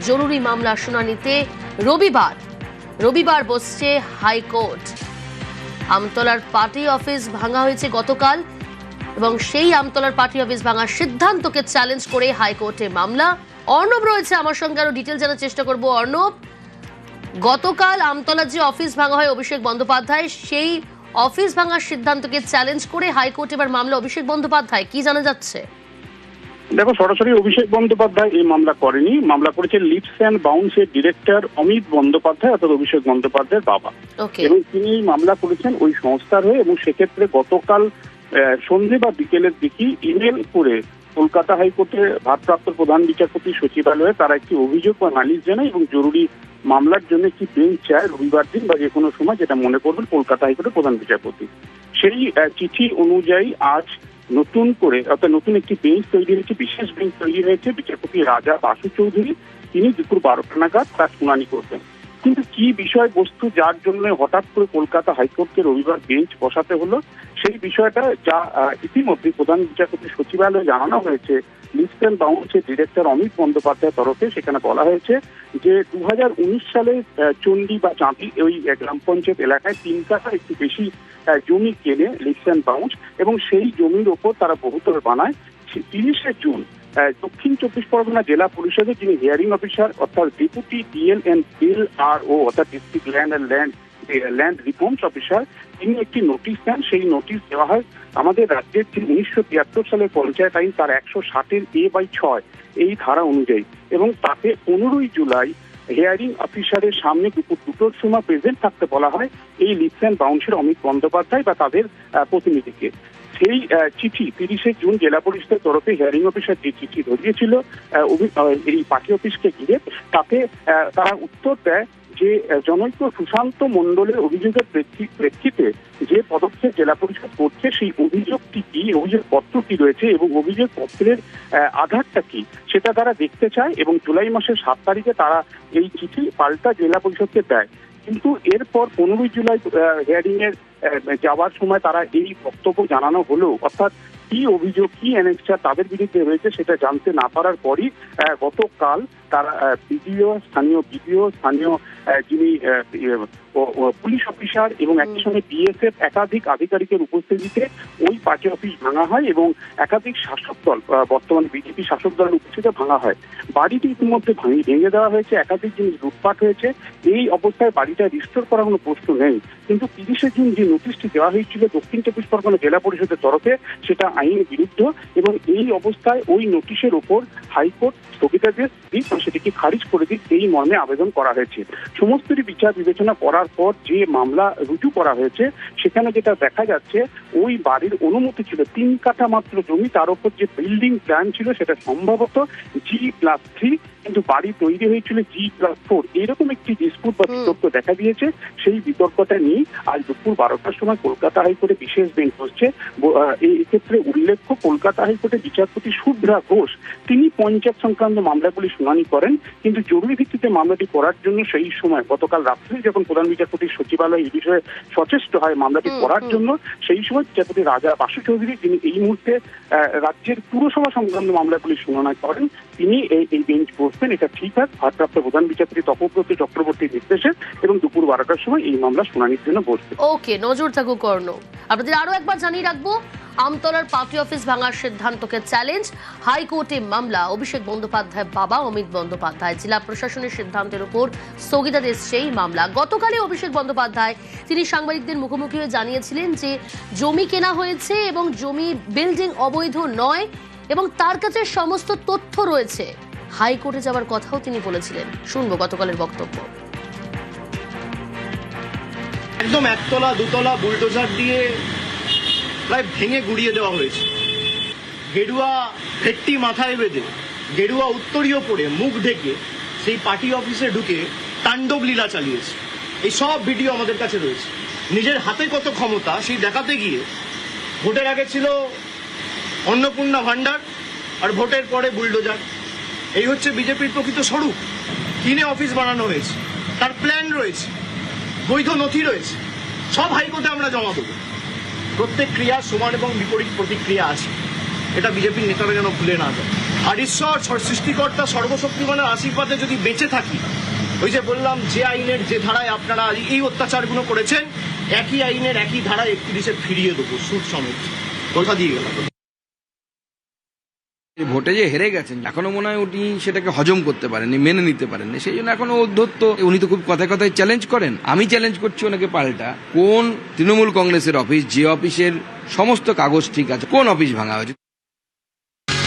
জরুরি মামলা শুনানিতে রবিবার বসছে হাইকোর্ট। আমতলার পার্টি অফিস ভাঙা হয়েছে গতকাল এবং সেই আমতলার পার্টি অফিস ভাঙার সিদ্ধান্তকে চ্যালেঞ্জ করে হাইকোর্টে মামলা। অর্ণব রয়েছে আমার সঙ্গে, আরো ডিটেল জানার চেষ্টা করব। অর্ণব, গতকাল আমতলার যে অফিস ভাঙা হয় অভিষেক বন্দ্যোপাধ্যায়, সেই অফিস ভাঙার সিদ্ধান্তকে চ্যালেঞ্জ করে হাইকোর্টে এবার মামলা অভিষেক বন্দ্যোপাধ্যায়, কি জানা যাচ্ছে? দেখো, সরাসরি অভিষেক বন্দ্যোপাধ্যায় এই মামলা করেনি, মামলা করেছে লিপস অ্যান্ড বাউন্সের ডিরেক্টর অমিত বন্দ্যোপাধ্যায়, অর্থাৎ অভিষেক বন্দ্যোপাধ্যায়ের বাবা। এবং তিনি এই মামলা করেছেন ওই সংস্থার হয়ে। এবং সেক্ষেত্রে গতকাল সন্ধ্যে বা বিকেলের দিকে ইমেল করে কলকাতা হাইকোর্টের ভারপ্রাপ্ত প্রধান বিচারপতি সচিবালয়ে তারা একটি অভিযোগ বা নালিশ জানায় এবং জরুরি মামলার জন্য একটি বেঞ্চ চায় রবিবার দিন বা যে কোনো সময়, যেটা মনে করবেন কলকাতা হাইকোর্টের প্রধান বিচারপতি। সেই চিঠি অনুযায়ী আজ নতুন করে, অর্থাৎ নতুন একটি বেঞ্চ তৈরি হয়েছে, বিশেষ বেঞ্চ তৈরি হয়েছে। বিচারপতি রাজা বাসু চৌধুরী তিনি দুপুর 12টা নাগাদ তার শুনানি করবেন। কিন্তু কি বিষয়বস্তু যার জন্য হঠাৎ করে কলকাতা হাইকোর্টকে রবিবার বেঞ্চ বসাতে হলো, সেই বিষয়টা যা ইতিমধ্যে প্রধান বিচারপতি সচিবালয়ে জানানো হয়েছে লিপস অ্যান্ড বাউন্সের ডিরেক্টর অমিত বন্দ্যোপাধ্যায়ের তরফে। সেখানে বলা হয়েছে যে 2019 সালে চণ্ডী বা চাঁদি ওই গ্রাম পঞ্চায়েত এলাকায় 3 কাঠা একটু বেশি জমি কেনে লিপস অ্যান্ড বাউন্স এবং সেই জমির ওপর তারা বহুতল বানায়। 30শে জুন দক্ষিণ 24 পরগনা জেলা পরিষদের যিনি হিয়ারিং অফিসার, অর্থাৎ ডেপুটি ডিএল অ্যান্ড এলআরও, অর্থাৎ ডিস্ট্রিক্ট ল্যান্ড রিফর্মস অফিসার, তিনি একটি নোটিশ দেন। সেই নোটিশ দেওয়া হয় আমাদের রাজ্যের যে 1973 সালের পঞ্চায়েত আইন তার 160-এর A/6 এই ধারা অনুযায়ী। এবং তাতে 15ই জুলাই হিয়ারিং অফিসারের সামনে দুপুর 2টোর সময় প্রেজেন্ট থাকতে বলা হয় এই লিপস অ্যান্ড বাউন্সের অমিত বন্দ্যোপাধ্যায় বা তাদের প্রতিনিধিকে। সেই চিঠি 30শে জুন জেলা পরিষদের তরফে হিয়ারিং অফিসার যে চিঠি ধরিয়েছিল এই পার্টি অফিসকে ঘিরে, তাতে তারা উত্তর দেয় যে জনৈক সুশান্ত মণ্ডলের অভিযোগের প্রেক্ষিতে যে পদক্ষেপ জেলা পরিষদ করছে সেই অভিযোগটি কি, অভিযোগপত্র কি রয়েছে এবং অভিযোগপত্রের আধারটা কি সেটা তারা দেখতে চায়। এবং জুলাই মাসের 7 তারিখে তারা এই চিঠি পাল্টা জেলা পরিষদকে দেয়। কিন্তু এরপর 15ই জুলাই হিয়ারিং এর যাওয়ার সময় তারা এই বক্তব্য জানানো হলো, অর্থাৎ কি অভিযোগ, কি অ্যানেক্সচার তাদের বিরুদ্ধে রয়েছে সেটা জানতে না পারার পরই গতকাল তারা স্থানীয় যিনি পুলিশ অফিসার এবং একই সঙ্গে বিএসএফ একাধিক আধিকারিকের উপস্থিতিতে ওই পার্টি অফিস ভাঙা হয় এবং একাধিক শাসক দল, বর্তমানে বিজেপি শাসক দলের উপস্থিতিতে ভাঙা হয়। বাড়িটি ইতিমধ্যে ভেঙে দেওয়া হয়েছে, একাধিক জিনিস লুটপাট হয়েছে। এই অবস্থায় বাড়িটা রিস্টোর করার কোনো প্রশ্ন নেই। কিন্তু 30শে জুন যে নোটিশটি দেওয়া হয়েছিল দক্ষিণ 24 পরগনা জেলা পরিষদের তরফে, সেটা আইনের বিরুদ্ধ এবং এই অবস্থায় ওই নোটিশের ওপর হাইকোর্ট স্থগিতাদেশ দিক সেটিকে খারিজ করে দিক এই মর্মে আবেদন করা হয়েছে। সমস্তটি বিচার বিবেচনা করার পর যে মামলা রুজু করা হয়েছে সেখানে যেটা দেখা যাচ্ছে, ওই বাড়ির অনুমতি ছিল 3 কাঠা মাত্র জমি, তার উপর যে বিল্ডিং প্ল্যান ছিল সেটা সম্ভবত G+3, কিন্তু বাড়ি তৈরি হয়েছিল G+4। এরকম একটি ডিসপুট বা বিতর্ক দেখা দিয়েছে। সেই বিতর্কটা নিয়ে আজ দুপুর 12টার সময় কলকাতা হাইকোর্টে বিশেষ বেঞ্চ বসছে। এক্ষেত্রে উল্লেখ্য, কলকাতা হাইকোর্টের বিচারপতি শুভ্রা ঘোষ তিনি পঞ্চায়েত সংক্রান্ত মামলাগুলি শুনানি করেন, কিন্তু জরুরি ভিত্তিতে মামলাটি করার জন্য সেই সময় গতকাল রাত্রে যখন প্রধান বিচারপতির সচিবালয় এই বিষয়ে সচেষ্ট হয় মামলাটি করার জন্য, সেই সময় বিচারপতি রাজা বাসু চৌধুরী যিনি এই মুহূর্তে রাজ্যের পুরসভা সংক্রান্ত মামলাগুলি শুনানি করেন, তিনি এই বেঞ্চ বসবেন। এটা ঠিক আছে ভারপ্রাপ্ত প্রধান বিচারপতি তপব্রত চক্রবর্তীর নির্দেশে এবং দুপুর 12টার সময় এই মামলা শুনানির জন্য বসবে। ওকে, নজর থাকুক কর্ণ। আপনাদের আরো একবার জানিয়ে রাখবো, আমতলার পার্টি অফিস ভাঙার সিদ্ধান্তকে চ্যালেঞ্জ, হাইকোর্টে মামলা। অভিষেক বন্দ্যোপাধ্যায় বাবা অমিত বন্দ্যোপাধ্যায়, জেলা প্রশাসনের সিদ্ধান্তের উপর স্থগিতাদেশ সেই মামলা। গতকালই অভিষেক বন্দ্যোপাধ্যায় তিনি সাংবাদিকদের মুখোমুখি হয়ে জানিয়েছিলেন যে জমি কেনা হয়েছে এবং জমি বিল্ডিং অবৈধ নয় এবং তার কাছে সমস্ত তথ্য রয়েছে। হাইকোর্টে যাওয়ার কথাও তিনি বলেছিলেন। শুনবো গতকালের বক্তব্য। একদম একতলা দুতলা বুলডোজার দিয়ে প্রায় ভেঙে গুড়িয়ে দেওয়া হয়েছে। গেরুয়া ভেট্টি মাথায় বেঁধে, গেরুয়া উত্তরীয় পরে, মুখ ঢেকে সেই পার্টি অফিসে ঢুকে তাণ্ডব লীলা চালিয়েছে। এই সব ভিডিও আমাদের কাছে রয়েছে। নিজের হাতে কত ক্ষমতা সেই দেখাতে গিয়ে ভোটের আগে ছিল অন্নপূর্ণা ভান্ডার আর ভোটের পরে বুলডোজার। এই হচ্ছে বিজেপির প্রকৃত স্বরূপ। কিনে অফিস বানানো হয়েছে, তার প্ল্যান রয়েছে, বৈধ নথি রয়েছে, সব হাইকোর্টে আমরা জমা দেবো। প্রত্যেক ক্রিয়ার সমান এবং বিপরীত প্রতিক্রিয়া আছে, এটা বিজেপির নেতারা যেন ভুলে না যায়। আর ঈশ্বর সৃষ্টিকর্তা সর্বশক্তিমানের আশীর্বাদে যদি বেঁচে থাকি, ওই যে বললাম যে আইনের যে ধারায় আপনারা এই অত্যাচারগুলো করেছেন, একই আইনের একই ধারায় 31-এ ফিরিয়ে দেবো সুদ সমেত। কথা দিয়ে গেলাম। ভোটে যে হেরে গেছেন, এখনো মনে হয় উনি সেটাকে হজম করতে পারেননি, মেনে নিতে পারেননি, সেই জন্য এখনো অধ্যত্ত। উনি তো খুব কথায় কথায় চ্যালেঞ্জ করেন। আমি চ্যালেঞ্জ করছি ওনাকে পাল্টা, কোন তৃণমূল কংগ্রেসের অফিস, যে অফিসের সমস্ত কাগজ ঠিক আছে, কোন অফিস ভাঙা হয়েছে?